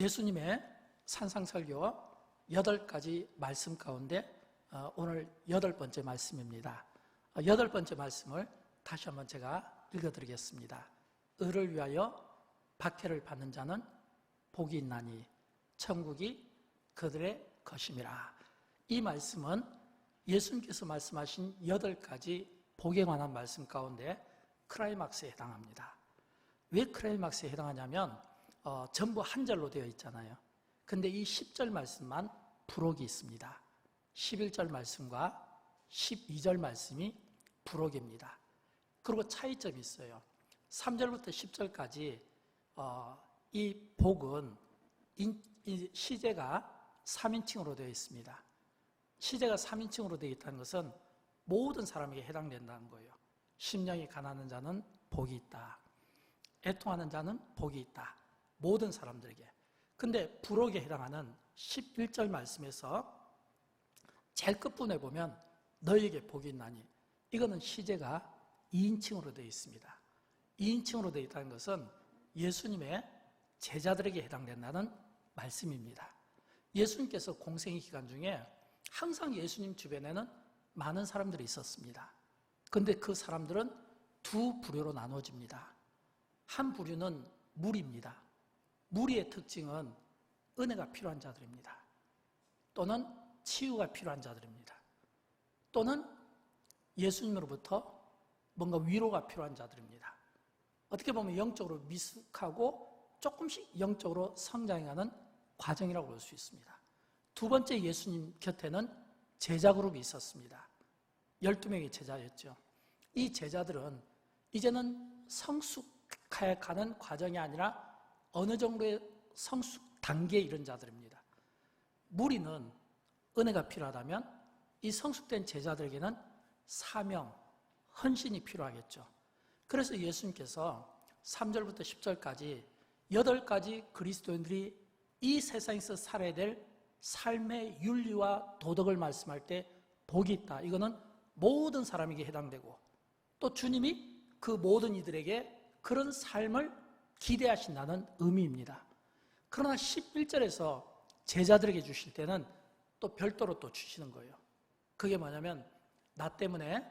예수님의 산상설교 8가지 말씀 가운데 오늘 8번째 말씀입니다. 8번째 말씀을 다시 한번 제가 읽어드리겠습니다. 의를 위하여 박해를 받는 자는 복이 있나니 천국이 그들의 것임이라. 이 말씀은 예수님께서 말씀하신 8가지 복에 관한 말씀 가운데 크라이막스에 해당합니다. 왜 크라이막스에 해당하냐면 전부 한 절로 되어 있잖아요. 근데 이 10절 말씀만 부록이 있습니다. 11절 말씀과 12절 말씀이 부록입니다. 그리고 차이점이 있어요. 3절부터 10절까지 이 복은 시제가 3인칭으로 되어 있습니다. 시제가 3인칭으로 되어 있다는 것은 모든 사람에게 해당된다는 거예요. 심령이 가난한 자는 복이 있다. 애통하는 자는 복이 있다. 모든 사람들에게. 근데 부록에 해당하는 11절 말씀에서 제일 끝부분에 보면 너희에게 복이 있나니, 이거는 시제가 2인칭으로 되어 있습니다. 2인칭으로 되어 있다는 것은 예수님의 제자들에게 해당된다는 말씀입니다. 예수님께서 공생의 기간 중에 항상 예수님 주변에는 많은 사람들이 있었습니다. 근데 그 사람들은 두 부류로 나눠집니다. 한 부류는 무리입니다. 무리의 특징은 은혜가 필요한 자들입니다. 또는 치유가 필요한 자들입니다. 또는 예수님으로부터 뭔가 위로가 필요한 자들입니다. 어떻게 보면 영적으로 미숙하고 조금씩 영적으로 성장해가는 과정이라고 볼 수 있습니다. 두 번째, 예수님 곁에는 제자 그룹이 있었습니다. 12명의 제자였죠. 이 제자들은 이제는 성숙해가는 과정이 아니라 어느 정도의 성숙 단계에 이른 자들입니다. 무리는 은혜가 필요하다면 이 성숙된 제자들에게는 사명, 헌신이 필요하겠죠. 그래서 예수님께서 3절부터 10절까지 8가지 그리스도인들이 이 세상에서 살아야 될 삶의 윤리와 도덕을 말씀할 때 복이 있다. 이거는 모든 사람에게 해당되고, 또 주님이 그 모든 이들에게 그런 삶을 기대하신다는 의미입니다. 그러나 11절에서 제자들에게 주실 때는 또 별도로 또 주시는 거예요. 그게 뭐냐면 나 때문에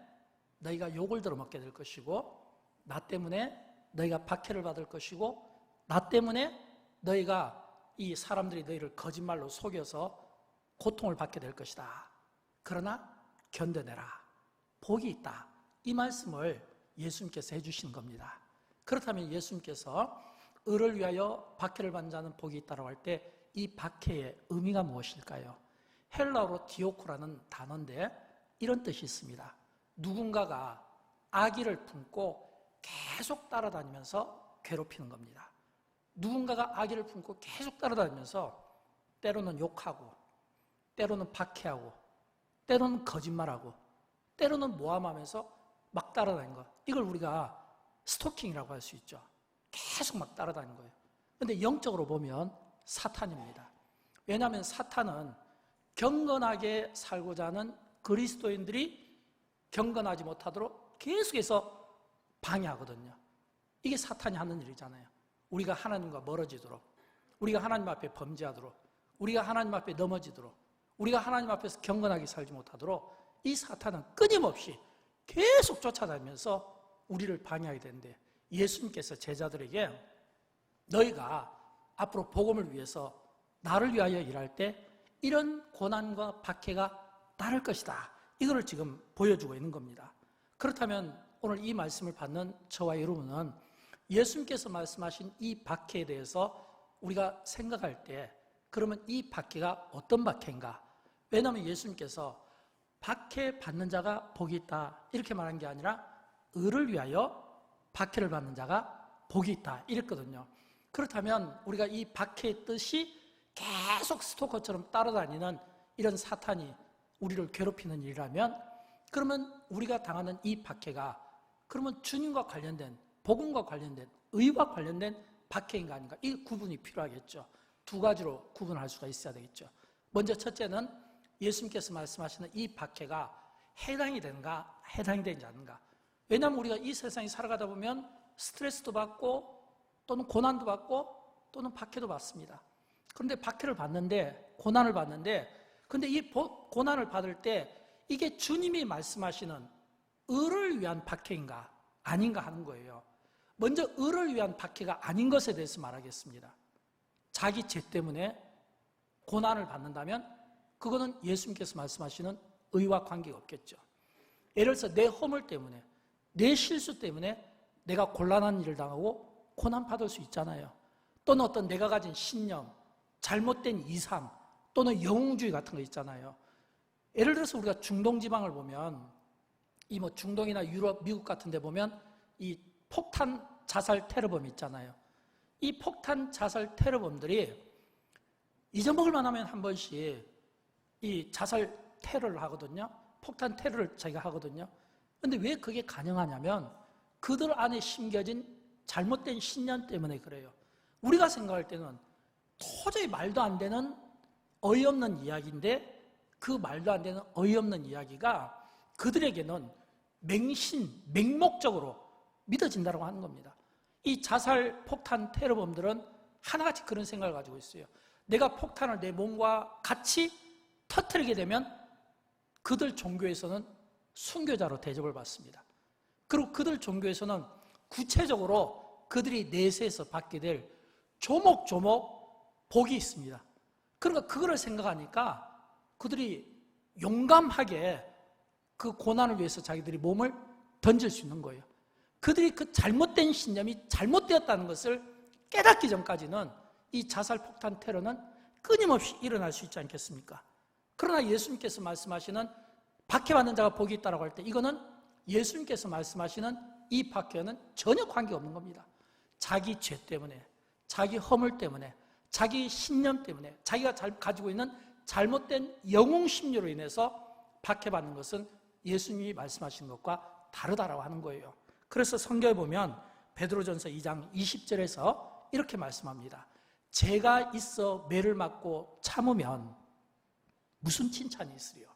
너희가 욕을 들어먹게 될 것이고, 나 때문에 너희가 박해를 받을 것이고, 나 때문에 너희가 이 사람들이 너희를 거짓말로 속여서 고통을 받게 될 것이다. 그러나 견뎌내라. 복이 있다. 이 말씀을 예수님께서 해주시는 겁니다. 그렇다면 예수님께서 의를 위하여 박해를 받는 자는 복이 있다고 할 때 이 박해의 의미가 무엇일까요? 헬라어로 디오코라는 단어인데 이런 뜻이 있습니다. 누군가가 악의를 품고 계속 따라다니면서 괴롭히는 겁니다. 누군가가 악의를 품고 계속 따라다니면서 때로는 욕하고, 때로는 박해하고, 때로는 거짓말하고, 때로는 모함하면서 막 따라다니는 것, 이걸 우리가 스토킹이라고 할 수 있죠. 계속 막 따라다니는 거예요. 그런데 영적으로 보면 사탄입니다. 왜냐하면 사탄은 경건하게 살고자 하는 그리스도인들이 경건하지 못하도록 계속해서 방해하거든요. 이게 사탄이 하는 일이잖아요. 우리가 하나님과 멀어지도록, 우리가 하나님 앞에 범죄하도록, 우리가 하나님 앞에 넘어지도록, 우리가 하나님 앞에서 경건하게 살지 못하도록 이 사탄은 끊임없이 계속 쫓아다니면서 우리를 방해하게 되는데, 예수님께서 제자들에게 너희가 앞으로 복음을 위해서 나를 위하여 일할 때 이런 고난과 박해가 따를 것이다. 이거를 지금 보여주고 있는 겁니다. 그렇다면 오늘 이 말씀을 받는 저와 여러분은 예수님께서 말씀하신 이 박해에 대해서 우리가 생각할 때, 그러면 이 박해가 어떤 박해인가? 왜냐하면 예수님께서 박해 받는 자가 복이 있다 이렇게 말한 게 아니라 의를 위하여 박해를 받는 자가 복이 있다 이랬거든요. 그렇다면 우리가 이 박해의 뜻이 계속 스토커처럼 따라다니는 이런 사탄이 우리를 괴롭히는 일이라면, 그러면 우리가 당하는 이 박해가 그러면 주님과 관련된, 복음과 관련된, 의와 관련된 박해인가 아닌가, 이 구분이 필요하겠죠. 두 가지로 구분할 수가 있어야 되겠죠. 먼저 첫째는 예수님께서 말씀하시는 이 박해가 해당이 되는가, 해당이 되지 않는가. 왜냐하면 우리가 이 세상에 살아가다 보면 스트레스도 받고 또는 고난도 받고 또는 박해도 받습니다. 그런데 박해를 받는데, 고난을 받는데, 근데 이 고난을 받을 때 이게 주님이 말씀하시는 의를 위한 박해인가 아닌가 하는 거예요. 먼저 의를 위한 박해가 아닌 것에 대해서 말하겠습니다. 자기 죄 때문에 고난을 받는다면 그거는 예수님께서 말씀하시는 의와 관계가 없겠죠. 예를 들어서 내 허물 때문에, 내 실수 때문에 내가 곤란한 일을 당하고 고난받을 수 있잖아요. 또는 어떤 내가 가진 신념, 잘못된 이상, 또는 영웅주의 같은 거 있잖아요. 예를 들어서 우리가 중동 지방을 보면, 이 뭐 중동이나 유럽, 미국 같은 데 보면 이 폭탄 자살 테러범 있잖아요. 이 폭탄 자살 테러범들이 잊어먹을만 하면 한 번씩 이 자살 테러를 하거든요. 폭탄 테러를 자기가 하거든요. 근데 왜 그게 가능하냐면 그들 안에 심겨진 잘못된 신념 때문에 그래요. 우리가 생각할 때는 도저히 말도 안 되는 어이없는 이야기인데, 그 말도 안 되는 어이없는 이야기가 그들에게는 맹목적으로 믿어진다고 하는 겁니다. 이 자살 폭탄 테러범들은 하나같이 그런 생각을 가지고 있어요. 내가 폭탄을 내 몸과 같이 터뜨리게 되면 그들 종교에서는 순교자로 대접을 받습니다. 그리고 그들 종교에서는 구체적으로 그들이 내세에서 받게 될 조목조목 복이 있습니다. 그러니까 그거를 생각하니까 그들이 용감하게 그 고난을 위해서 자기들이 몸을 던질 수 있는 거예요. 그들이 그 잘못된 신념이 잘못되었다는 것을 깨닫기 전까지는 이 자살 폭탄 테러는 끊임없이 일어날 수 있지 않겠습니까? 그러나 예수님께서 말씀하시는 박해받는 자가 복이 있다고 할 때 이거는 예수님께서 말씀하시는 이 박해는 전혀 관계가 없는 겁니다. 자기 죄 때문에, 자기 허물 때문에, 자기 신념 때문에, 자기가 가지고 있는 잘못된 영웅심리로 인해서 박해받는 것은 예수님이 말씀하신 것과 다르다라고 하는 거예요. 그래서 성경에 보면 베드로전서 2장 20절에서 이렇게 말씀합니다. 죄가 있어 매를 맞고 참으면 무슨 칭찬이 있으리요?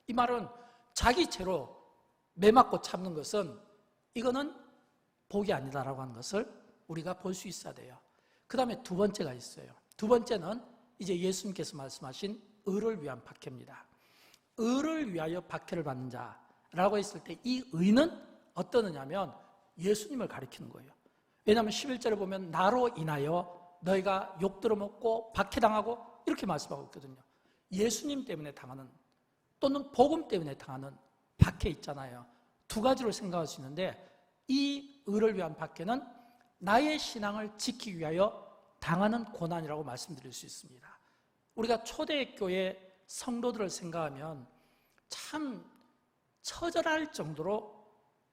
이 말은 자기 죄로 매 맞고 참는 것은 이거는 복이 아니다라고 하는 것을 우리가 볼 수 있어야 돼요. 그 다음에 두 번째가 있어요. 두 번째는 이제 예수님께서 말씀하신 의를 위한 박해입니다. 의를 위하여 박해를 받는 자라고 했을 때 이 의는 어떤 의냐면 예수님을 가리키는 거예요. 왜냐하면 11절에 보면 나로 인하여 너희가 욕 들어먹고 박해당하고 이렇게 말씀하고 있거든요. 예수님 때문에 당하는 또는 복음 때문에 당하는 박해 있잖아요. 두 가지로 생각할 수 있는데 이 의를 위한 박해는 나의 신앙을 지키기 위하여 당하는 고난이라고 말씀드릴 수 있습니다. 우리가 초대교회 성도들을 생각하면 참 처절할 정도로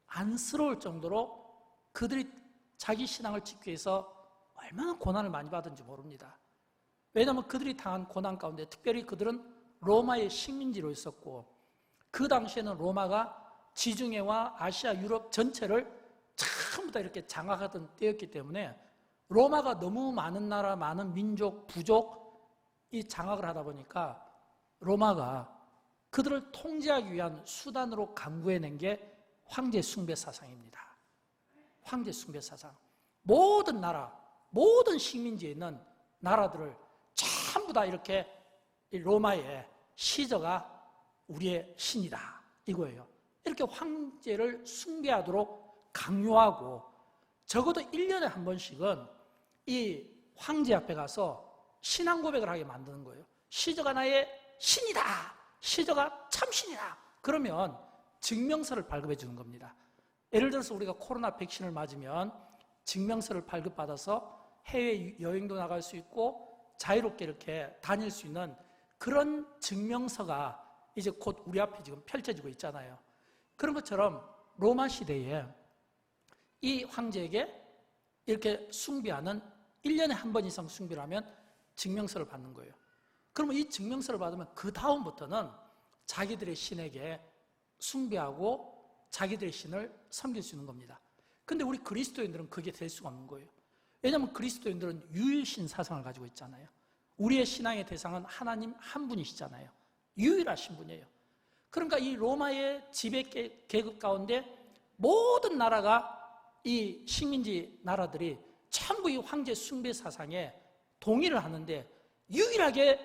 안쓰러울 정도로 그들이 자기 신앙을 지키기 위해서 얼마나 고난을 많이 받은지 모릅니다. 왜냐하면 그들이 당한 고난 가운데 특별히 그들은 로마의 식민지로 있었고 그 당시에는 로마가 지중해와 아시아, 유럽 전체를 전부 다 이렇게 장악하던 때였기 때문에 로마가 너무 많은 나라, 많은 민족, 부족 이 장악을 하다 보니까 로마가 그들을 통제하기 위한 수단으로 강구해낸 게 황제 숭배 사상입니다. 황제 숭배 사상. 모든 나라, 모든 식민지에 있는 나라들을 전부 다 이렇게 로마의 시저가 우리의 신이다 이거예요. 이렇게 황제를 숭배하도록 강요하고 적어도 1년에 한 번씩은 이 황제 앞에 가서 신앙 고백을 하게 만드는 거예요. 시저가 나의 신이다. 시저가 참신이다. 그러면 증명서를 발급해 주는 겁니다. 예를 들어서 우리가 코로나 백신을 맞으면 증명서를 발급받아서 해외 여행도 나갈 수 있고 자유롭게 이렇게 다닐 수 있는 그런 증명서가 이제 곧 우리 앞에 지금 펼쳐지고 있잖아요. 그런 것처럼 로마 시대에 이 황제에게 이렇게 숭배하는 1년에 한 번 이상 숭배를 하면 증명서를 받는 거예요. 그러면 이 증명서를 받으면 그 다음부터는 자기들의 신에게 숭배하고 자기들의 신을 섬길 수 있는 겁니다. 근데 우리 그리스도인들은 그게 될 수가 없는 거예요. 왜냐하면 그리스도인들은 유일신 사상을 가지고 있잖아요. 우리의 신앙의 대상은 하나님 한 분이시잖아요. 유일하신 분이에요. 그러니까 이 로마의 지배 계급 가운데 모든 나라가 이 식민지 나라들이 전부 이 황제 숭배 사상에 동의를 하는데 유일하게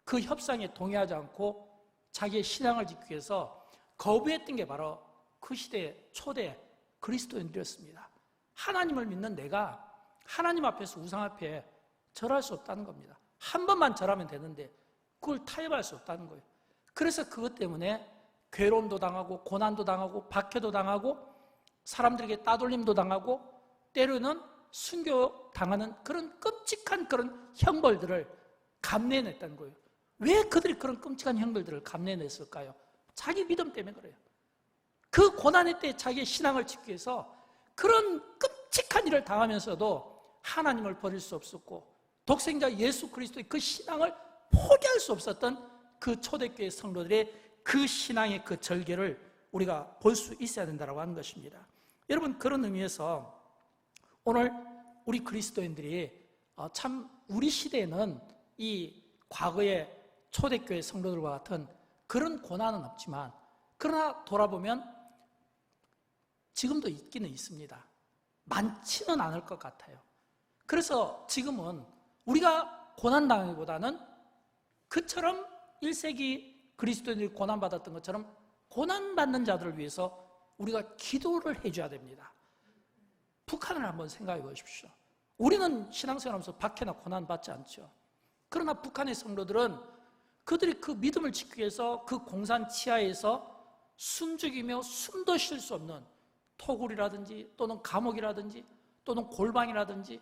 그 협상에 동의하지 않고 자기의 신앙을 지키기 위해서 거부했던 게 바로 그 시대의 초대 그리스도인들이었습니다. 하나님을 믿는 내가 하나님 앞에서 우상 앞에 절할 수 없다는 겁니다. 한 번만 절하면 되는데 그걸 타협할 수 없다는 거예요. 그래서 그것 때문에 괴로움도 당하고 고난도 당하고 박해도 당하고 사람들에게 따돌림도 당하고 때로는 순교당하는 그런 끔찍한 그런 형벌들을 감내해냈다는 거예요. 왜 그들이 그런 끔찍한 형벌들을 감내해냈을까요? 자기 믿음 때문에 그래요. 그 고난의 때에 자기의 신앙을 지키기 위해서 그런 끔찍한 일을 당하면서도 하나님을 버릴 수 없었고 독생자 예수 그리스도의 그 신앙을 포기할 수 없었던 그 초대교회 성도들의 그 신앙의 그 절개를 우리가 볼 수 있어야 된다고 하는 것입니다. 여러분, 그런 의미에서 오늘 우리 그리스도인들이 참 우리 시대에는 이 과거의 초대교회 성도들과 같은 그런 고난은 없지만 그러나 돌아보면 지금도 있기는 있습니다. 많지는 않을 것 같아요. 그래서 지금은 우리가 고난당하기보다는 그처럼 1세기 그리스도인들이 고난받았던 것처럼 고난받는 자들을 위해서 우리가 기도를 해줘야 됩니다. 북한을 한번 생각해 보십시오. 우리는 신앙생활하면서 박해나 고난받지 않죠. 그러나 북한의 성도들은 그들이 그 믿음을 지키기 위해서 그 공산 치하에서 숨죽이며 숨도 쉴 수 없는 토굴이라든지 또는 감옥이라든지 또는 골방이라든지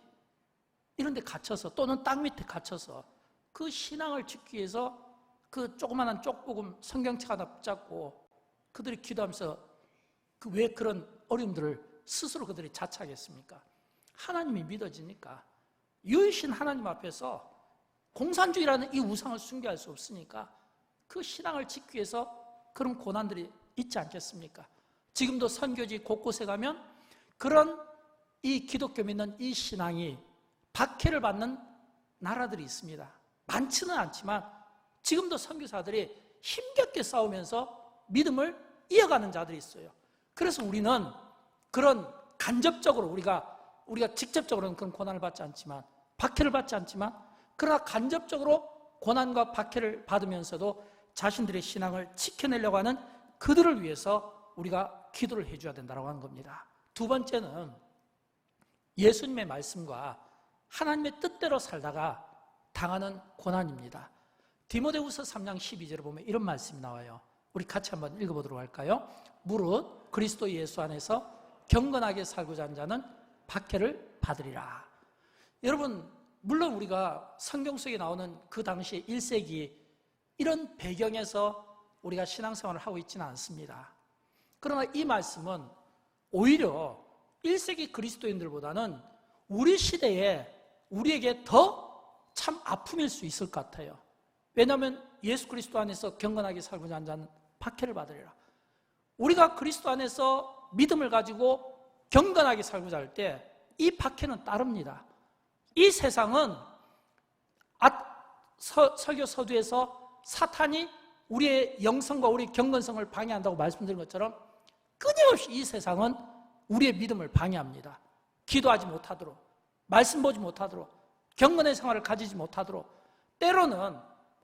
이런 데 갇혀서 또는 땅 밑에 갇혀서 그 신앙을 지키기 위해서 그 조그마한 쪽복음 성경책 하나 붙잡고 그들이 기도하면서 왜 그런 어려움들을 스스로 그들이 자책하겠습니까? 하나님이 믿어지니까 유일신 하나님 앞에서 공산주의라는 이 우상을 숭배할 수 없으니까 그 신앙을 지키기 위해서 그런 고난들이 있지 않겠습니까? 지금도 선교지 곳곳에 가면 그런 이 기독교 믿는 이 신앙이 박해를 받는 나라들이 있습니다. 많지는 않지만 지금도 선교사들이 힘겹게 싸우면서 믿음을 이어가는 자들이 있어요. 그래서 우리는 그런 간접적으로 우리가 직접적으로는 그런 고난을 받지 않지만 박해를 받지 않지만 그러나 간접적으로 고난과 박해를 받으면서도 자신들의 신앙을 지켜내려고 하는 그들을 위해서 우리가 기도를 해줘야 된다고 하는 겁니다. 두 번째는 예수님의 말씀과 하나님의 뜻대로 살다가 당하는 고난입니다. 디모데후서 3장 12절에 보면 이런 말씀이 나와요. 우리 같이 한번 읽어보도록 할까요? 무릇 그리스도 예수 안에서 경건하게 살고자 하는 자는 박해를 받으리라. 여러분, 물론 우리가 성경 속에 나오는 그 당시에 1세기 이런 배경에서 우리가 신앙생활을 하고 있지는 않습니다. 그러나 이 말씀은 오히려 1세기 그리스도인들보다는 우리 시대에 우리에게 더 참 아픔일 수 있을 것 같아요. 왜냐하면 예수 그리스도 안에서 경건하게 살고자 하는 자는 박해를 받으리라. 우리가 그리스도 안에서 믿음을 가지고 경건하게 살고자 할 때 이 박해는 따릅니다. 이 세상은 설교 서두에서 사탄이 우리의 영성과 우리의 경건성을 방해한다고 말씀드린 것처럼 끊임없이 이 세상은 우리의 믿음을 방해합니다. 기도하지 못하도록, 말씀 보지 못하도록, 경건의 생활을 가지지 못하도록, 때로는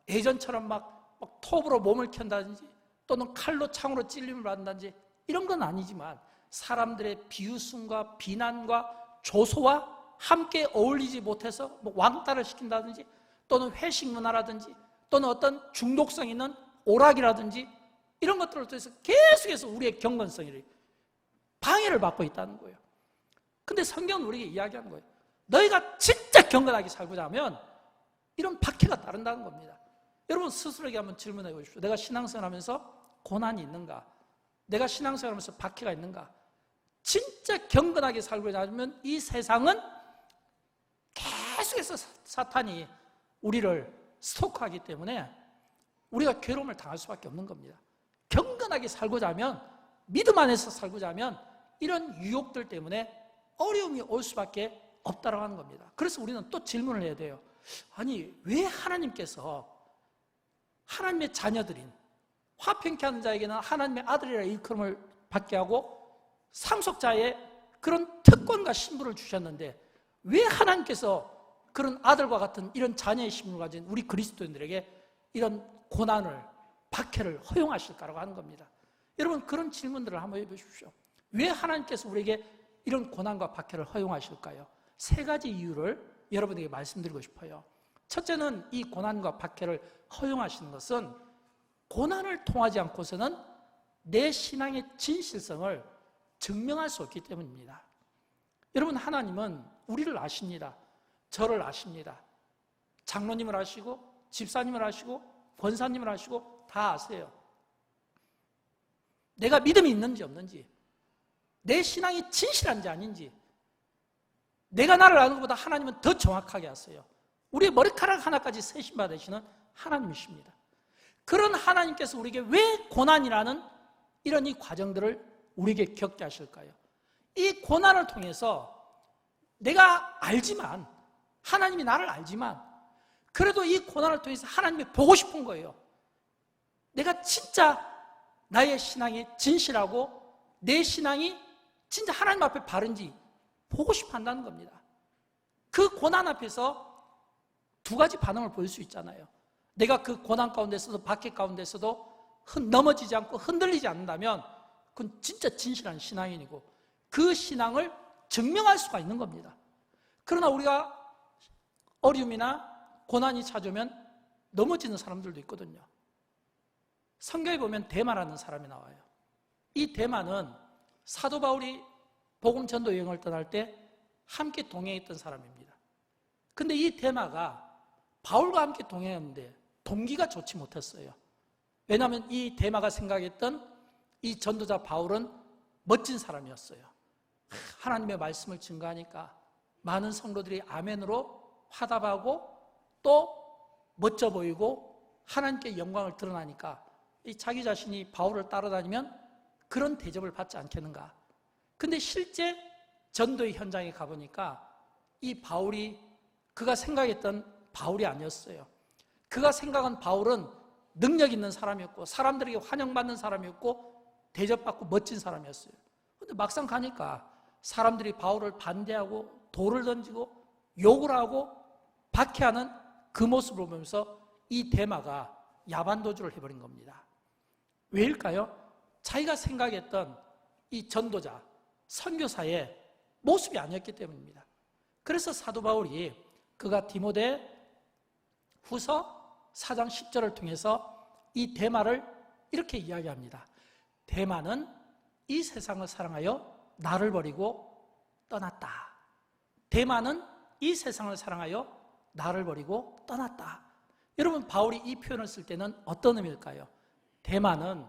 예전처럼 막 톱으로 몸을 켠다든지 또는 칼로 창으로 찔림을 받는다든지 이런 건 아니지만 사람들의 비웃음과 비난과 조소와 함께 어울리지 못해서 왕따를 시킨다든지 또는 회식 문화라든지 또는 어떤 중독성 있는 오락이라든지 이런 것들을 통해서 계속해서 우리의 경건성이 방해를 받고 있다는 거예요. 근데 성경은 우리에게 이야기하는 거예요. 너희가 진짜 경건하게 살고자 하면 이런 박해가 따른다는 겁니다. 여러분 스스로에게 한번 질문해 보십시오. 내가 신앙생활 하면서 고난이 있는가? 내가 신앙생활 하면서 박해가 있는가? 진짜 경건하게 살고자 하면 이 세상은 계속해서 사탄이 우리를 스토커하기 때문에 우리가 괴로움을 당할 수밖에 없는 겁니다. 경건하게 살고자 하면, 믿음 안에서 살고자 하면 이런 유혹들 때문에 어려움이 올 수밖에 없다고 하는 겁니다. 그래서 우리는 또 질문을 해야 돼요. 아니, 왜 하나님께서 하나님의 자녀들인 화평케 하는 자에게는 하나님의 아들이라 일컬음을 받게 하고 상속자의 그런 특권과 신분을 주셨는데 왜 하나님께서 그런 아들과 같은 이런 자녀의 심을 가진 우리 그리스도인들에게 이런 고난을, 박해를 허용하실까라고 하는 겁니다. 여러분, 그런 질문들을 한번 해보십시오. 왜 하나님께서 우리에게 이런 고난과 박해를 허용하실까요? 세 가지 이유를 여러분에게 말씀드리고 싶어요. 첫째는 이 고난과 박해를 허용하시는 것은 고난을 통하지 않고서는 내 신앙의 진실성을 증명할 수 없기 때문입니다. 여러분, 하나님은 우리를 아십니다. 저를 아십니다. 장로님을 아시고 집사님을 아시고 권사님을 아시고 다 아세요. 내가 믿음이 있는지 없는지, 내 신앙이 진실한지 아닌지, 내가 나를 아는 것보다 하나님은 더 정확하게 아세요. 우리의 머리카락 하나까지 세심받으시는 하나님이십니다. 그런 하나님께서 우리에게 왜 고난이라는 이런 이 과정들을 우리에게 겪게 하실까요? 이 고난을 통해서 내가 알지만, 하나님이 나를 알지만, 그래도 이 고난을 통해서 하나님이 보고 싶은 거예요. 내가 진짜 나의 신앙이 진실하고 내 신앙이 진짜 하나님 앞에 바른지 보고 싶어 한다는 겁니다. 그 고난 앞에서 두 가지 반응을 보일 수 있잖아요. 내가 그 고난 가운데서도 박해 가운데서도 넘어지지 않고 흔들리지 않는다면 그건 진짜 진실한 신앙인이고 그 신앙을 증명할 수가 있는 겁니다. 그러나 우리가 어려움이나 고난이 찾아오면 넘어지는 사람들도 있거든요. 성경에 보면 데마라는 사람이 나와요. 이 데마는 사도 바울이 복음 전도 여행을 떠날 때 함께 동행했던 사람입니다. 근데 이 데마가 바울과 함께 동행했는데 동기가 좋지 못했어요. 왜냐하면 이 데마가 생각했던 이 전도자 바울은 멋진 사람이었어요. 하나님의 말씀을 증거하니까 많은 성도들이 아멘으로 화답하고 또 멋져 보이고 하나님께 영광을 드러나니까 자기 자신이 바울을 따라다니면 그런 대접을 받지 않겠는가. 근데 실제 전도의 현장에 가보니까 이 바울이 그가 생각했던 바울이 아니었어요. 그가 생각한 바울은 능력 있는 사람이었고 사람들에게 환영받는 사람이었고 대접받고 멋진 사람이었어요. 근데 막상 가니까 사람들이 바울을 반대하고 돌을 던지고 욕을 하고 박해하는 그 모습을 보면서 이 데마가 야반도주를 해버린 겁니다. 왜일까요? 자기가 생각했던 이 전도자, 선교사의 모습이 아니었기 때문입니다. 그래서 사도 바울이 그가 디모데 후서 4장 10절을 통해서 이 데마를 이렇게 이야기합니다. 데마는 이 세상을 사랑하여 나를 버리고 떠났다. 데마는 이 세상을 사랑하여 나를 버리고 떠났다. 여러분, 바울이 이 표현을 쓸 때는 어떤 의미일까요? 데마는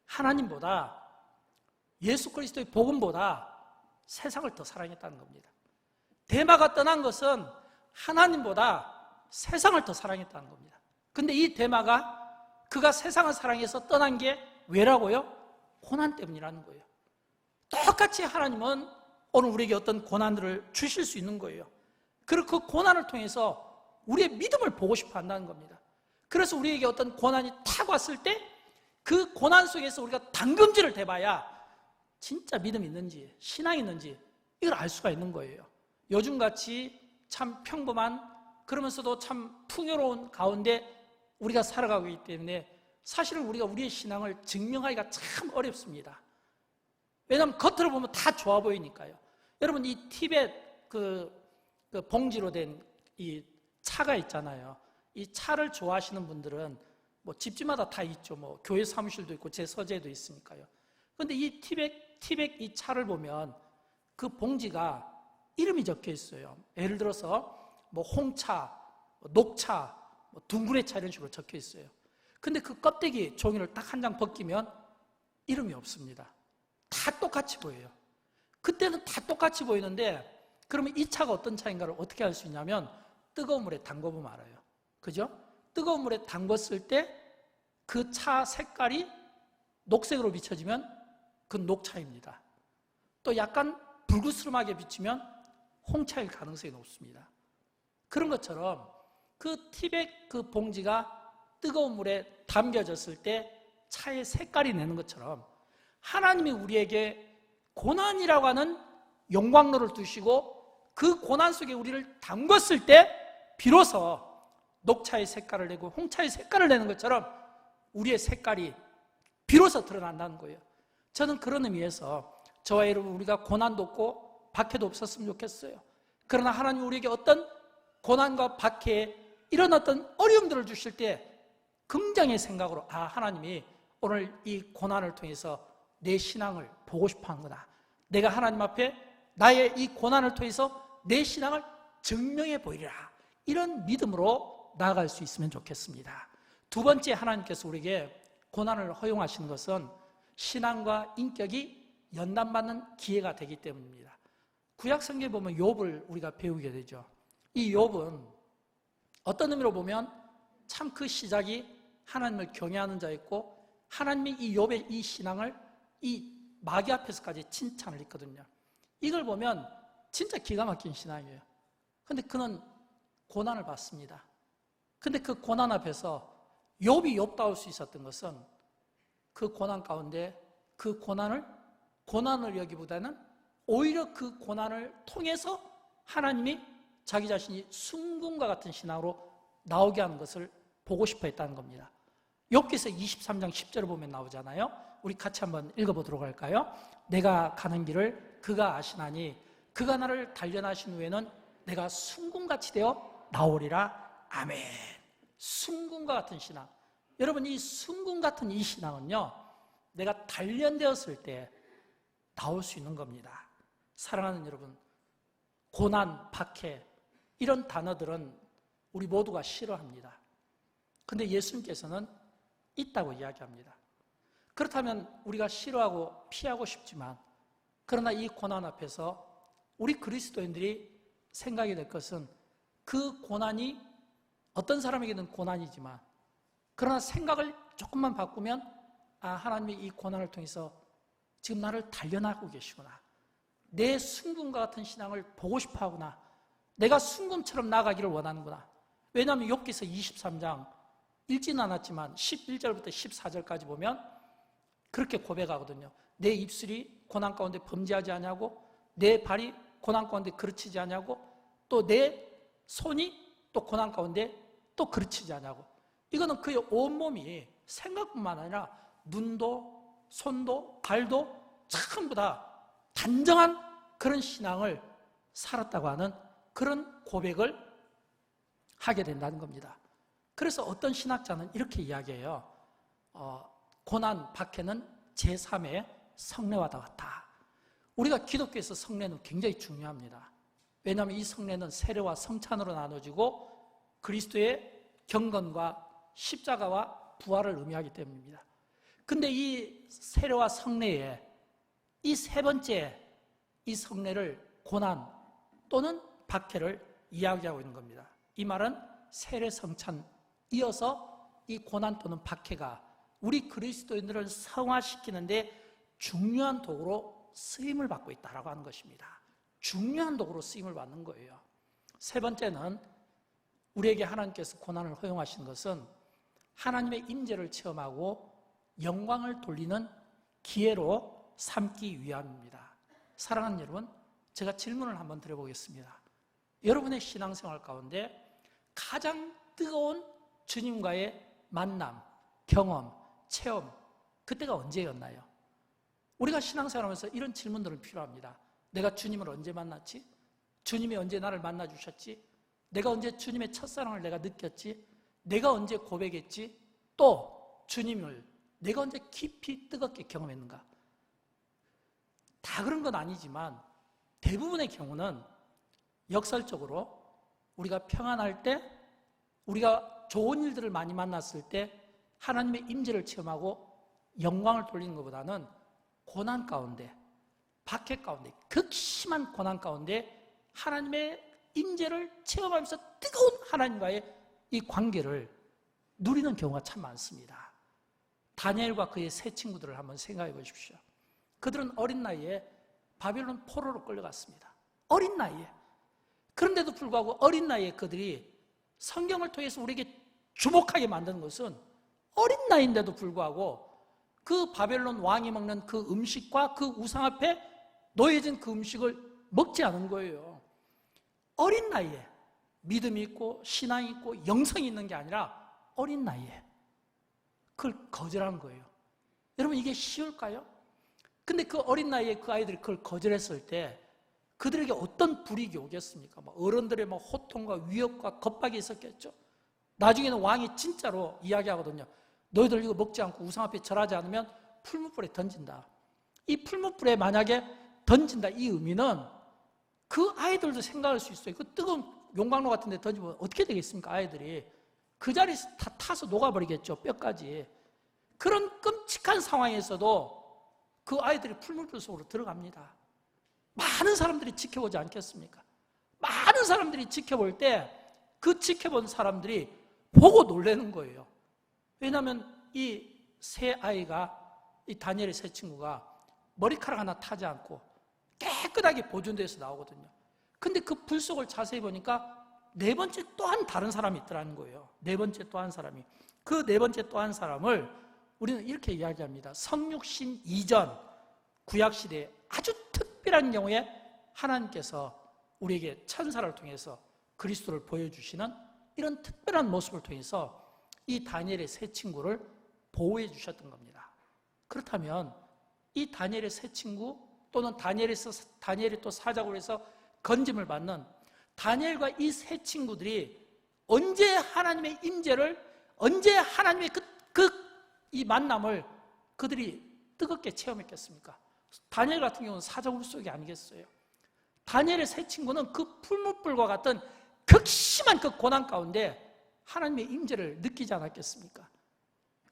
하나님보다 예수 그리스도의 복음보다 세상을 더 사랑했다는 겁니다. 데마가 떠난 것은 하나님보다 세상을 더 사랑했다는 겁니다. 근데 이 데마가 그가 세상을 사랑해서 떠난 게 왜라고요? 고난 때문이라는 거예요. 똑같이 하나님은 오늘 우리에게 어떤 고난들을 주실 수 있는 거예요. 그리고 그 고난을 통해서 우리의 믿음을 보고 싶어 한다는 겁니다. 그래서 우리에게 어떤 고난이 탁 왔을 때 그 고난 속에서 우리가 담금질을 대봐야 진짜 믿음이 있는지 신앙이 있는지 이걸 알 수가 있는 거예요. 요즘같이 참 평범한 그러면서도 참 풍요로운 가운데 우리가 살아가고 있기 때문에 사실은 우리가 우리의 신앙을 증명하기가 참 어렵습니다. 왜냐하면 겉으로 보면 다 좋아 보이니까요. 여러분, 이 티벳 그 봉지로 된 이 차가 있잖아요. 이 차를 좋아하시는 분들은 뭐 집집마다 다 있죠. 뭐 교회 사무실도 있고 제 서재도 있으니까요. 그런데 이 티백 이 차를 보면 그 봉지가 이름이 적혀 있어요. 예를 들어서 뭐 홍차, 녹차, 뭐 둥그레차 이런 식으로 적혀 있어요. 근데 그 껍데기 종이를 딱 한 장 벗기면 이름이 없습니다. 다 똑같이 보여요. 그때는 다 똑같이 보이는데 그러면 이 차가 어떤 차인가를 어떻게 알 수 있냐면 뜨거운 물에 담궈보면 알아요. 그죠? 뜨거운 물에 담궜을 때 그 차 색깔이 녹색으로 비춰지면 그건 녹차입니다. 또 약간 불그스름하게 비치면 홍차일 가능성이 높습니다. 그런 것처럼 그 티백 그 봉지가 뜨거운 물에 담겨졌을 때 차의 색깔이 내는 것처럼 하나님이 우리에게 고난이라고 하는 용광로를 두시고 그 고난 속에 우리를 담궜을 때 비로소 녹차의 색깔을 내고 홍차의 색깔을 내는 것처럼 우리의 색깔이 비로소 드러난다는 거예요. 저는 그런 의미에서 저와 여러분, 우리가 고난도 없고 박해도 없었으면 좋겠어요. 그러나 하나님 우리에게 어떤 고난과 박해, 이런 어떤 어려움들을 주실 때 긍정의 생각으로, 하나님이 오늘 이 고난을 통해서 내 신앙을 보고 싶어 하는구나, 내가 하나님 앞에 나의 이 고난을 통해서 내 신앙을 증명해 보이리라, 이런 믿음으로 나아갈 수 있으면 좋겠습니다. 두 번째, 하나님께서 우리에게 고난을 허용하시는 것은 신앙과 인격이 연단받는 기회가 되기 때문입니다. 구약 성경에 보면 욥을 우리가 배우게 되죠. 이 욥은 어떤 의미로 보면 참 그 시작이 하나님을 경외하는 자였고, 하나님이 이 욥의 이 신앙을 이 마귀 앞에서까지 칭찬을 했거든요. 이걸 보면 진짜 기가 막힌 신앙이에요. 근데 그는 고난을 받습니다. 근데 그 고난 앞에서 욥이 욥다울 수 있었던 것은 그 고난 가운데 그 고난을 여기보다는 오히려 그 고난을 통해서 하나님이 자기 자신이 순금과 같은 신앙으로 나오게 하는 것을 보고 싶어 했다는 겁니다. 욥기서 23장 10절을 보면 나오잖아요. 우리 같이 한번 읽어보도록 할까요? 내가 가는 길을 그가 아시나니 그가 나를 단련하신 후에는 내가 순금같이 되어 나오리라. 아멘. 순금과 같은 신앙. 여러분, 이 순금 같은 이 신앙은요, 내가 단련되었을 때 나올 수 있는 겁니다. 사랑하는 여러분, 고난, 박해, 이런 단어들은 우리 모두가 싫어합니다. 근데 예수님께서는 있다고 이야기합니다. 그렇다면 우리가 싫어하고 피하고 싶지만, 그러나 이 고난 앞에서 우리 그리스도인들이 생각이 될 것은 그 고난이 어떤 사람에게는 고난이지만, 그러나 생각을 조금만 바꾸면 하나님이 이 고난을 통해서 지금 나를 단련하고 계시구나, 내 순금과 같은 신앙을 보고 싶어 하구나, 내가 순금처럼 나아가기를 원하는구나. 왜냐하면 욥기서 23장 읽지는 않았지만 11절부터 14절까지 보면 그렇게 고백하거든요. 내 입술이 고난 가운데 범죄하지 않냐고, 내 발이 고난 가운데 그르치지 않냐고, 또 내 손이 또 고난 가운데 또 그르치지 않냐고. 이거는 그의 온몸이 생각뿐만 아니라 눈도 손도 발도 전부 다 단정한 그런 신앙을 살았다고 하는 그런 고백을 하게 된다는 겁니다. 그래서 어떤 신학자는 이렇게 이야기해요. 고난, 박해는 제3의 성례와 같다. 우리가 기독교에서 성례는 굉장히 중요합니다. 왜냐하면 이 성례는 세례와 성찬으로 나눠지고 그리스도의 경건과 십자가와 부활을 의미하기 때문입니다. 근데 이 세례와 성례에 이 세 번째 이 성례를 고난 또는 박해를 이야기하고 있는 겁니다. 이 말은 세례, 성찬 이어서 이 고난 또는 박해가 우리 그리스도인들을 성화시키는데 중요한 도구로 쓰임을 받고 있다라고 하는 것입니다. 중요한 도구로 쓰임을 받는 거예요. 세 번째는 우리에게 하나님께서 고난을 허용하신 것은 하나님의 임재를 체험하고 영광을 돌리는 기회로 삼기 위함입니다. 사랑하는 여러분, 제가 질문을 한번 드려보겠습니다. 여러분의 신앙생활 가운데 가장 뜨거운 주님과의 만남, 경험, 체험, 그때가 언제였나요? 우리가 신앙생활하면서 이런 질문들은 필요합니다. 내가 주님을 언제 만났지? 주님이 언제 나를 만나주셨지? 내가 언제 주님의 첫사랑을 내가 느꼈지? 내가 언제 고백했지? 또 주님을 내가 언제 깊이 뜨겁게 경험했는가? 다 그런 건 아니지만 대부분의 경우는 역설적으로 우리가 평안할 때, 우리가 좋은 일들을 많이 만났을 때 하나님의 임재를 체험하고 영광을 돌리는 것보다는 고난 가운데, 박해 가운데, 극심한 고난 가운데 하나님의 임재를 체험하면서 뜨거운 하나님과의 이 관계를 누리는 경우가 참 많습니다. 다니엘과 그의 세 친구들을 한번 생각해 보십시오. 그들은 어린 나이에 바벨론 포로로 끌려갔습니다. 어린 나이에. 그런데도 불구하고 어린 나이에 그들이 성경을 통해서 우리에게 주목하게 만드는 것은 어린 나이인데도 불구하고 그 바벨론 왕이 먹는 그 음식과 그 우상 앞에 놓여진 그 음식을 먹지 않은 거예요. 어린 나이에 믿음이 있고 신앙이 있고 영성이 있는 게 아니라 어린 나이에 그걸 거절한 거예요. 여러분, 이게 쉬울까요? 근데 그 어린 나이에 그 아이들이 그걸 거절했을 때 그들에게 어떤 불이익이 오겠습니까? 어른들의 호통과 위협과 겁박이 있었겠죠. 나중에는 왕이 진짜로 이야기하거든요. 너희들 이거 먹지 않고 우상 앞에 절하지 않으면 풀무불에 던진다. 이 풀무불에 만약에 던진다, 이 의미는 그 아이들도 생각할 수 있어요. 그 뜨거운 용광로 같은 데 던지면 어떻게 되겠습니까? 아이들이 그 자리에서 다 타서 녹아버리겠죠, 뼈까지. 그런 끔찍한 상황에서도 그 아이들이 풀무불 속으로 들어갑니다. 많은 사람들이 지켜보지 않겠습니까? 많은 사람들이 지켜볼 때 그 지켜본 사람들이 보고 놀라는 거예요. 왜냐하면 이 세 아이가, 이 다니엘의 세 친구가 머리카락 하나 타지 않고 깨끗하게 보존돼서 나오거든요. 근데 그 불 속을 자세히 보니까 네 번째 또 한 다른 사람이 있더라는 거예요. 네 번째 또 한 사람이. 그 네 번째 또 한 사람을 우리는 이렇게 이야기합니다. 성육신 이전 구약시대에 아주 특별한 경우에 하나님께서 우리에게 천사를 통해서 그리스도를 보여주시는 이런 특별한 모습을 통해서 이 다니엘의 세 친구를 보호해 주셨던 겁니다. 그렇다면 이 다니엘의 세 친구 또는 다니엘이 또 사자굴 에서 건짐을 받는 다니엘과 이 세 친구들이 언제 하나님의 임재를, 언제 하나님의 이 만남을 그들이 뜨겁게 체험했겠습니까? 다니엘 같은 경우는 사자굴 속이 아니겠어요? 다니엘의 세 친구는 그 풀무불과 같은 극심한 그 고난 가운데 하나님의 임재를 느끼지 않았겠습니까?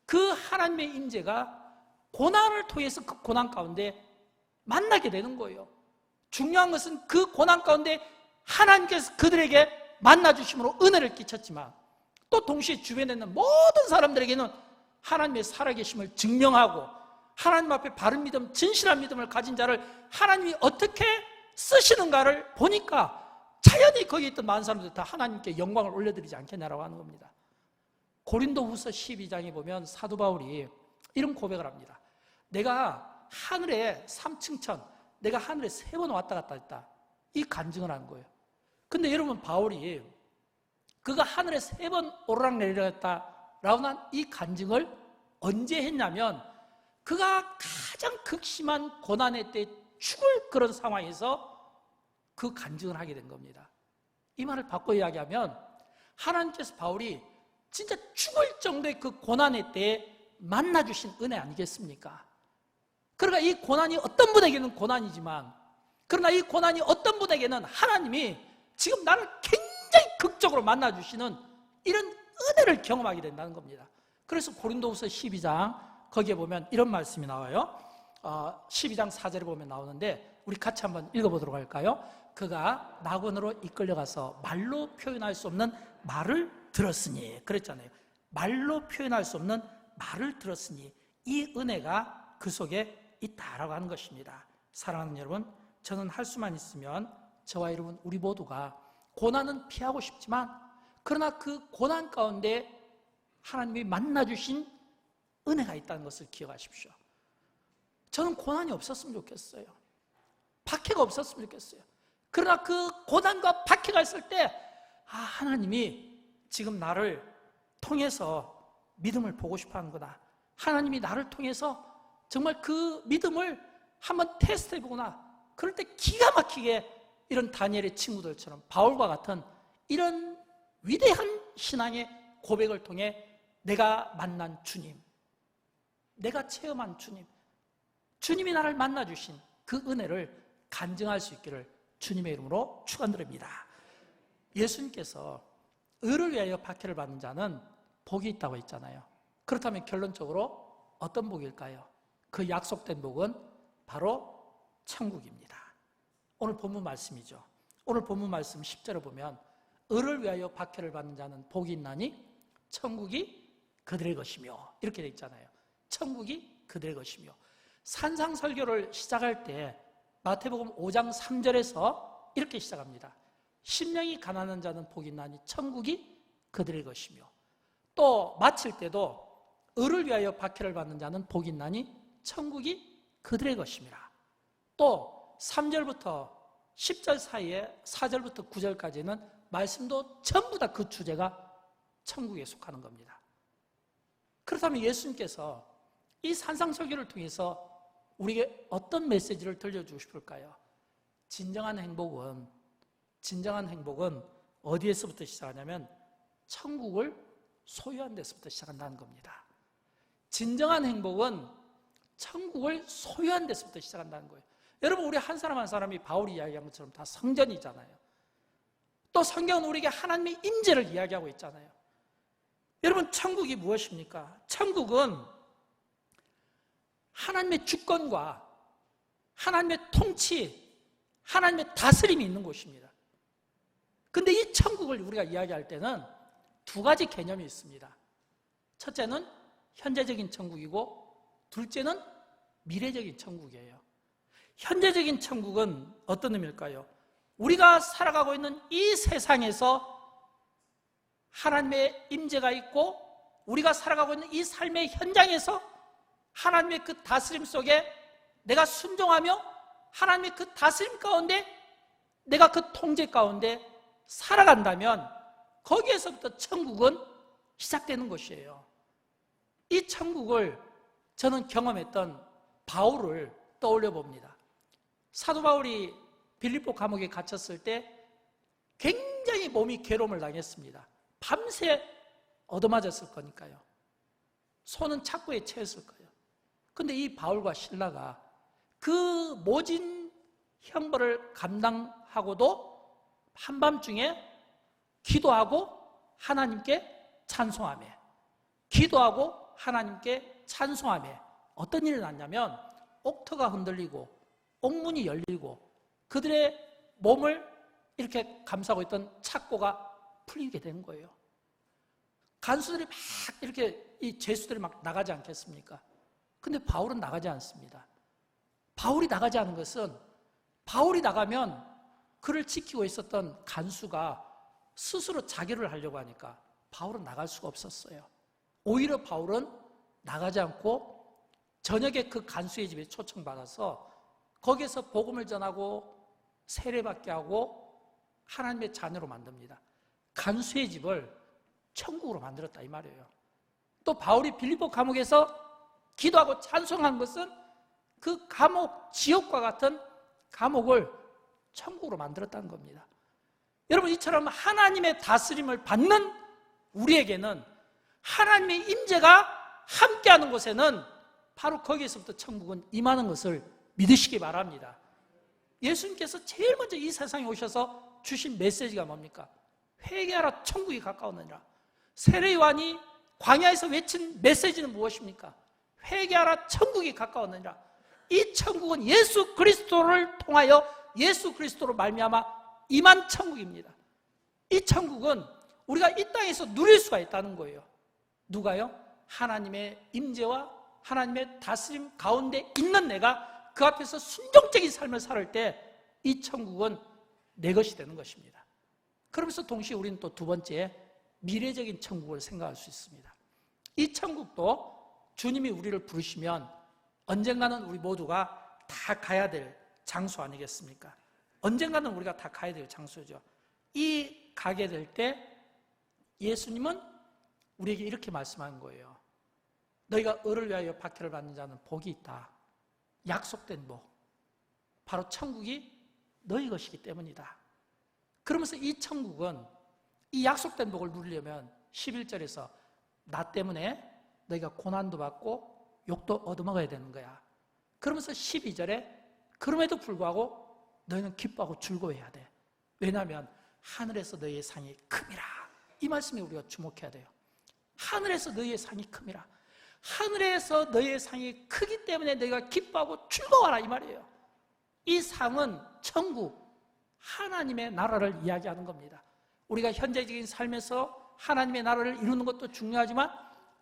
그 하나님의 임재가 고난을 통해서 그 고난 가운데 만나게 되는 거예요. 중요한 것은 그 고난 가운데 하나님께서 그들에게 만나주심으로 은혜를 끼쳤지만 또 동시에 주변에 있는 모든 사람들에게는 하나님의 살아계심을 증명하고 하나님 앞에 바른 믿음, 진실한 믿음을 가진 자를 하나님이 어떻게 쓰시는가를 보니까 자연히 거기에 있던 많은 사람들이 다 하나님께 영광을 올려드리지 않겠냐라고 하는 겁니다. 고린도후서 12장에 보면 사도 바울이 이런 고백을 합니다. 내가 하늘에 3층 천, 내가 하늘에 3번 왔다 갔다 했다. 이 간증을 한 거예요. 근데 여러분, 바울이 그가 하늘에 3번 오르락내리락했다라고 한 이 간증을 언제 했냐면 그가 가장 극심한 고난의 때 죽을 그런 상황에서 그 간증을 하게 된 겁니다. 이 말을 바꿔 이야기하면 하나님께서 바울이 진짜 죽을 정도의 그 고난의 때에 만나주신 은혜 아니겠습니까? 그러니까 이 고난이 어떤 분에게는 고난이지만, 그러나 이 고난이 어떤 분에게는 하나님이 지금 나를 굉장히 극적으로 만나주시는 이런 은혜를 경험하게 된다는 겁니다. 그래서 고린도후서 12장 거기에 보면 이런 말씀이 나와요. 12장 4절에 보면 나오는데 우리 같이 한번 읽어보도록 할까요? 그가 낙원으로 이끌려가서 말로 표현할 수 없는 말을 들었으니, 그랬잖아요. 말로 표현할 수 없는 말을 들었으니 이 은혜가 그 속에 있다라고 하는 것입니다. 사랑하는 여러분, 저는 할 수만 있으면 저와 여러분 우리 모두가 고난은 피하고 싶지만 그러나 그 고난 가운데 하나님이 만나주신 은혜가 있다는 것을 기억하십시오. 저는 고난이 없었으면 좋겠어요. 박해가 없었으면 좋겠어요. 그러나 그 고난과 박해가 있을 때 하나님이 지금 나를 통해서 믿음을 보고 싶어 하는구나. 하나님이 나를 통해서 정말 그 믿음을 한번 테스트해보구나. 그럴 때 기가 막히게 이런 다니엘의 친구들처럼 바울과 같은 이런 위대한 신앙의 고백을 통해 내가 만난 주님, 내가 체험한 주님, 주님이 나를 만나주신 그 은혜를 간증할 수 있기를 주님의 이름으로 축원드립니다. 예수님께서 의를 위하여 박해를 받는 자는 복이 있다고 했잖아요. 그렇다면 결론적으로 어떤 복일까요? 그 약속된 복은 바로 천국입니다. 오늘 본문 말씀이죠. 오늘 본문 말씀 10절을 보면 의를 위하여 박해를 받는 자는 복이 있나니 천국이 그들의 것이며, 이렇게 되어 있잖아요. 천국이 그들의 것이며. 산상설교를 시작할 때 마태복음 5장 3절에서 이렇게 시작합니다. 심령이 가난한 자는 복이 있나니 천국이 그들의 것이며, 또 마칠 때도 의를 위하여 박해를 받는 자는 복이 있나니 천국이 그들의 것임이라. 또 3절부터 10절 사이에 4절부터 9절까지는 말씀도 전부 다 그 주제가 천국에 속하는 겁니다. 그렇다면 예수님께서 이 산상설교를 통해서 우리에게 어떤 메시지를 들려주고 싶을까요? 진정한 행복은 어디에서부터 시작하냐면 천국을 소유한 데서부터 시작한다는 겁니다. 진정한 행복은 천국을 소유한 데서부터 시작한다는 거예요. 여러분, 우리 한 사람 한 사람이 바울이 이야기한 것처럼 다 성전이잖아요. 또 성경은 우리에게 하나님의 임재를 이야기하고 있잖아요. 여러분, 천국이 무엇입니까? 천국은 하나님의 주권과 하나님의 통치, 하나님의 다스림이 있는 곳입니다. 근데 이 천국을 우리가 이야기할 때는 두 가지 개념이 있습니다. 첫째는 현재적인 천국이고 둘째는 미래적인 천국이에요. 현재적인 천국은 어떤 의미일까요? 우리가 살아가고 있는 이 세상에서 하나님의 임재가 있고 우리가 살아가고 있는 이 삶의 현장에서 하나님의 그 다스림 속에 내가 순종하며 하나님의 그 다스림 가운데 내가 그 통제 가운데 살아간다면 거기에서부터 천국은 시작되는 것이에요. 이 천국을 저는 경험했던 바울을 떠올려 봅니다. 사도 바울이 빌립보 감옥에 갇혔을 때 굉장히 몸이 괴로움을 당했습니다. 밤새 얻어맞았을 거니까요. 손은 착고에 채였을 거예요. 근데 이 바울과 실라가 그 모진 형벌을 감당하고도 한밤중에 기도하고 하나님께 찬송하며 어떤 일이 났냐면 옥터가 흔들리고 옥문이 열리고 그들의 몸을 이렇게 감싸고 있던 착고가 풀리게 된 거예요. 간수들이 막 이렇게 이 죄수들이 막 나가지 않겠습니까? 근데 바울은 나가지 않습니다. 바울이 나가지 않은 것은 바울이 나가면 그를 지키고 있었던 간수가 스스로 자결을 하려고 하니까 바울은 나갈 수가 없었어요. 오히려 바울은 나가지 않고 저녁에 그 간수의 집에 초청받아서 거기에서 복음을 전하고 세례받게 하고 하나님의 자녀로 만듭니다. 간수의 집을 천국으로 만들었다 이 말이에요. 또 바울이 빌립보 감옥에서 기도하고 찬송한 것은 그 감옥, 지옥과 같은 감옥을 천국으로 만들었다는 겁니다. 여러분, 이처럼 하나님의 다스림을 받는 우리에게는 하나님의 임재가 함께하는 곳에는 바로 거기에서부터 천국은 임하는 것을 믿으시기 바랍니다. 예수님께서 제일 먼저 이 세상에 오셔서 주신 메시지가 뭡니까? 회개하라, 천국이 가까웠느니라. 세례요한이 광야에서 외친 메시지는 무엇입니까? 회개하라, 천국이 가까웠느니라. 이 천국은 예수 그리스도를 통하여 예수 그리스도로 말미암아 임한 천국입니다. 이 천국은 우리가 이 땅에서 누릴 수가 있다는 거예요. 누가요? 하나님의 임재와 하나님의 다스림 가운데 있는 내가 그 앞에서 순종적인 삶을 살 때 이 천국은 내 것이 되는 것입니다. 그러면서 동시에 우리는 또 두 번째 미래적인 천국을 생각할 수 있습니다. 이 천국도 주님이 우리를 부르시면 언젠가는 우리 모두가 다 가야 될 장소 아니겠습니까? 언젠가는 우리가 다 가야 될 장소죠. 이 가게 될 때 예수님은 우리에게 이렇게 말씀하는 거예요. 너희가 을을 위하여 박해를 받는 자는 복이 있다. 약속된 복. 바로 천국이 너희 것이기 때문이다. 그러면서 이 천국은 이 약속된 복을 누리려면 11절에서 나 때문에 너희가 고난도 받고 욕도 얻어먹어야 되는 거야. 그러면서 12절에 그럼에도 불구하고 너희는 기뻐하고 즐거워해야 돼. 왜냐하면 하늘에서 너희의 상이 큼이라. 이 말씀에 우리가 주목해야 돼요. 하늘에서 너희의 상이 큼이라. 하늘에서 너희의 상이 크기 때문에 너희가 기뻐하고 즐거워하라 이 말이에요. 이 상은 천국, 하나님의 나라를 이야기하는 겁니다. 우리가 현재적인 삶에서 하나님의 나라를 이루는 것도 중요하지만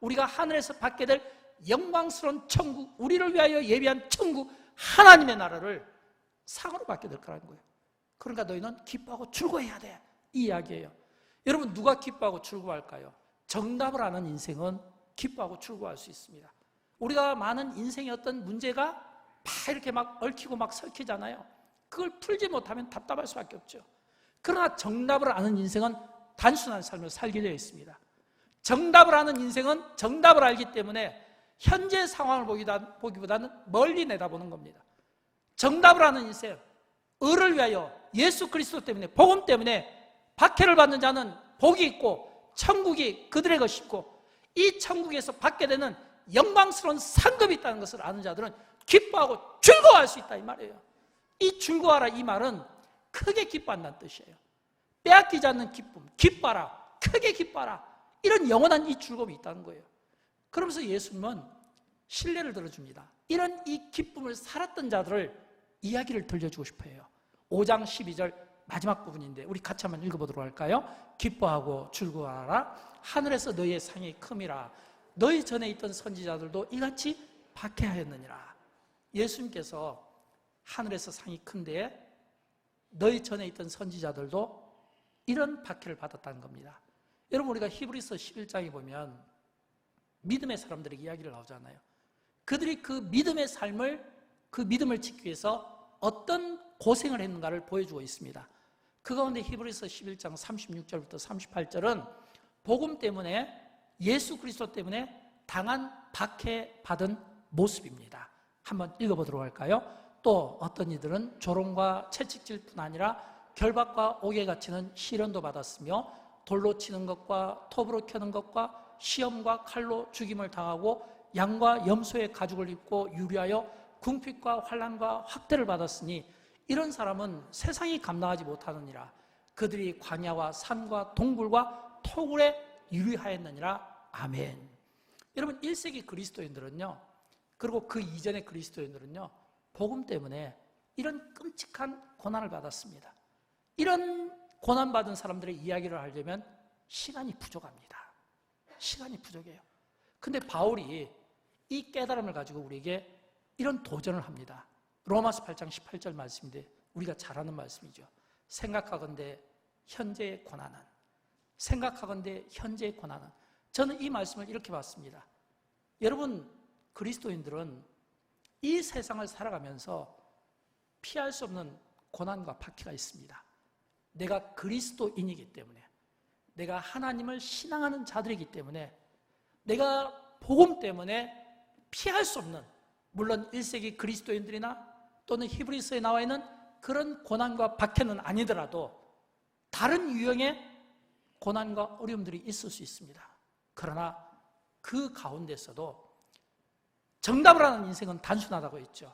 우리가 하늘에서 받게 될 영광스러운 천국, 우리를 위하여 예비한 천국, 하나님의 나라를 상으로 받게 될 거라는 거예요. 그러니까 너희는 기뻐하고 즐거워해야 돼. 이 이야기예요. 여러분, 누가 기뻐하고 즐거워할까요? 정답을 아는 인생은 기뻐하고 즐거워할 수 있습니다. 우리가 많은 인생의 어떤 문제가 막 이렇게 막 얽히고 막 설키잖아요. 그걸 풀지 못하면 답답할 수밖에 없죠. 그러나 정답을 아는 인생은 단순한 삶을 살게 되어 있습니다. 정답을 아는 인생은 정답을 알기 때문에 현재 상황을 보기보다는 멀리 내다보는 겁니다. 정답을 아는 인생, 의를 위하여 예수 그리스도 때문에, 복음 때문에 박해를 받는 자는 복이 있고 천국이 그들의 것이고, 이 천국에서 받게 되는 영광스러운 상급이 있다는 것을 아는 자들은 기뻐하고 즐거워할 수 있다, 이 말이에요. 이 즐거워하라, 이 말은 크게 기뻐한다는 뜻이에요. 빼앗기지 않는 기쁨, 기뻐하라, 크게 기뻐하라, 이런 영원한 이 즐거움이 있다는 거예요. 그러면서 예수님은 신뢰를 들어줍니다. 이런 이 기쁨을 살았던 자들을 이야기를 들려주고 싶어요. 5장 12절 마지막 부분인데 우리 같이 한번 읽어보도록 할까요? 기뻐하고 즐거워하라, 하늘에서 너희의 상이 큼이라, 너희 전에 있던 선지자들도 이같이 박해하였느니라. 예수님께서 하늘에서 상이 큰데 너희 전에 있던 선지자들도 이런 박해를 받았다는 겁니다. 여러분, 우리가 히브리서 11장에 보면 믿음의 사람들의 이야기를 나오잖아요. 그들이 그 믿음의 삶을, 그 믿음을 지키기 위해서 어떤 고생을 했는가를 보여주고 있습니다. 그 가운데 히브리서 11장 36절부터 38절은 복음 때문에, 예수 그리스도 때문에 당한 박해받은 모습입니다. 한번 읽어보도록 할까요? 또 어떤 이들은 조롱과 채찍질뿐 아니라 결박과 옥에 갇히는 시련도 받았으며 돌로 치는 것과 톱으로 켜는 것과 시험과 칼로 죽임을 당하고 양과 염소의 가죽을 입고 유리하여 궁핍과 환난과 학대를 받았으니 이런 사람은 세상이 감당하지 못하느니라. 그들이 광야와 산과 동굴과 토굴에 유리하였느니라. 아멘. 여러분, 1세기 그리스도인들은요, 그리고 그 이전의 그리스도인들은요, 복음 때문에 이런 끔찍한 고난을 받았습니다. 이런 고난받은 사람들의 이야기를 하려면 시간이 부족합니다. 시간이 부족해요. 근데 바울이 이 깨달음을 가지고 우리에게 이런 도전을 합니다. 로마서 8장 18절 말씀인데 우리가 잘 아는 말씀이죠. 생각하건대 현재의 고난은, 생각하건대 현재의 고난은. 저는 이 말씀을 이렇게 봤습니다. 여러분, 그리스도인들은 이 세상을 살아가면서 피할 수 없는 고난과 박해가 있습니다. 내가 그리스도인이기 때문에, 내가 하나님을 신앙하는 자들이기 때문에, 내가 복음 때문에 피할 수 없는, 물론 1세기 그리스도인들이나 또는 히브리서에 나와 있는 그런 고난과 박해는 아니더라도 다른 유형의 고난과 어려움들이 있을 수 있습니다. 그러나 그 가운데서도 정답을 하는 인생은 단순하다고 했죠.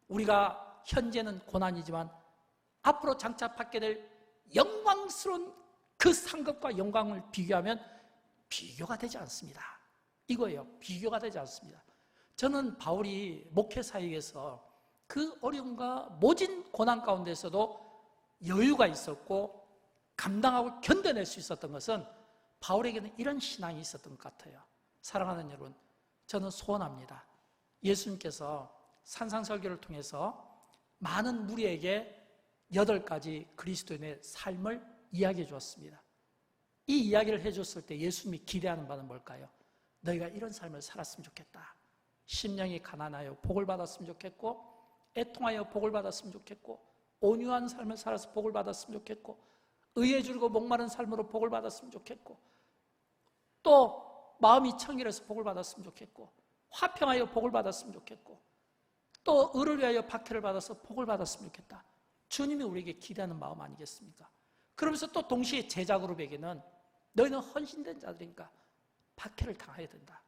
우리가 현재는 고난이지만 앞으로 장차 받게 될 영광스러운 그 상급과 영광을 비교하면 비교가 되지 않습니다. 이거예요. 비교가 되지 않습니다. 저는 바울이 목회 사역에서 그 어려움과 모진 고난 가운데서도 여유가 있었고 감당하고 견뎌낼 수 있었던 것은 바울에게는 이런 신앙이 있었던 것 같아요. 사랑하는 여러분, 저는 소원합니다. 예수님께서 산상설교를 통해서 많은 무리에게 8가지 그리스도인의 삶을 이야기해 주었습니다. 이 이야기를 해줬을 때 예수님이 기대하는 바는 뭘까요? 너희가 이런 삶을 살았으면 좋겠다. 심령이 가난하여 복을 받았으면 좋겠고, 애통하여 복을 받았으면 좋겠고, 온유한 삶을 살아서 복을 받았으면 좋겠고, 의에 줄고 목마른 삶으로 복을 받았으면 좋겠고, 또 마음이 청결해서 복을 받았으면 좋겠고, 화평하여 복을 받았으면 좋겠고, 또 의를 위하여 박해를 받아서 복을 받았으면 좋겠다. 주님이 우리에게 기대하는 마음 아니겠습니까? 그러면서 또 동시에 제자 그룹에게는 너희는 헌신된 자들이니까 박해를 당해야 된다.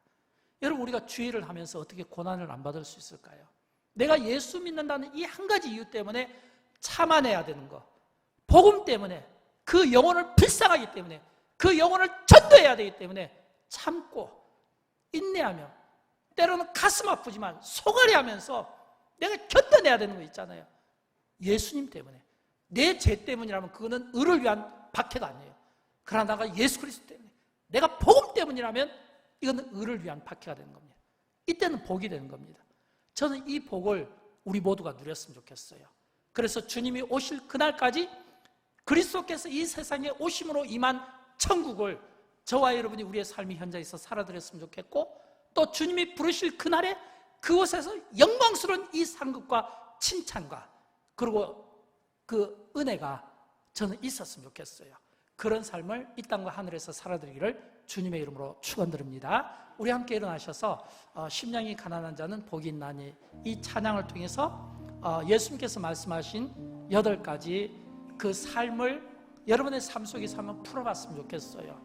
여러분, 우리가 주의를 하면서 어떻게 고난을 안 받을 수 있을까요? 내가 예수 믿는다는 이 한 가지 이유 때문에 참아내야 되는 거, 복음 때문에, 그 영혼을 불쌍하기 때문에, 그 영혼을 전도해야 되기 때문에 참고 인내하며, 때로는 가슴 아프지만 소갈이 하면서 내가 견뎌내야 되는 거 있잖아요. 예수님 때문에, 내 죄 때문이라면 그거는 의를 위한 박해가 아니에요. 그러나 내가 예수 그리스도 때문에, 내가 복음 때문이라면 이거는 의를 위한 박해가 되는 겁니다. 이때는 복이 되는 겁니다. 저는 이 복을 우리 모두가 누렸으면 좋겠어요. 그래서 주님이 오실 그날까지 그리스도께서 이 세상에 오심으로 임한 천국을 저와 여러분이 우리의 삶의 현장에서 살아드렸으면 좋겠고, 또 주님이 부르실 그날에 그곳에서 영광스러운 이 상급과 칭찬과, 그리고 그 은혜가 저는 있었으면 좋겠어요. 그런 삶을 이 땅과 하늘에서 살아드리기를 주님의 이름으로 축원드립니다. 우리 함께 일어나셔서 심령이 가난한 자는 복이 있나니, 이 찬양을 통해서 예수님께서 말씀하신 8가지 그 삶을 여러분의 삶 속에서 한번 풀어봤으면 좋겠어요.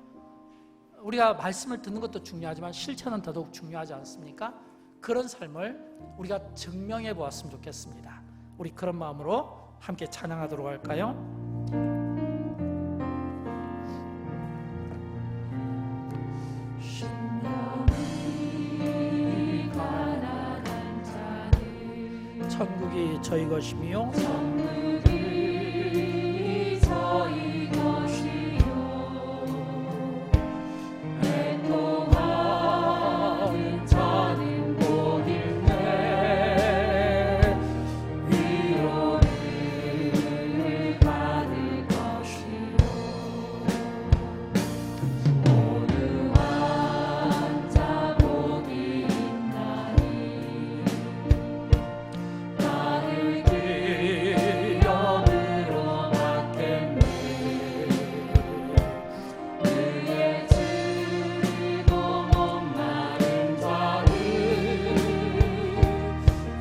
우리가 말씀을 듣는 것도 중요하지만 실천은 더더욱 중요하지 않습니까? 그런 삶을 우리가 증명해 보았으면 좋겠습니다. 우리 그런 마음으로 함께 찬양하도록 할까요? 천국이 저희 것이며 천국이 저희 것이요 애통하는 자는 복 있네 위로를 받을 것이요 온유한 자 복이 있나니 나를 기업으로 받겠네 그의 줄이고 목마른 자는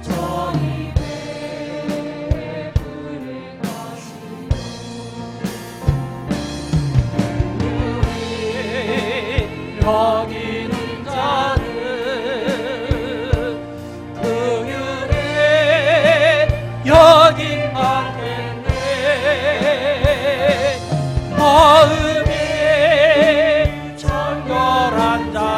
저희 배에 부를 것이요 여기는 자는 그 은혜 여긴 받겠네 마음이 청결한 자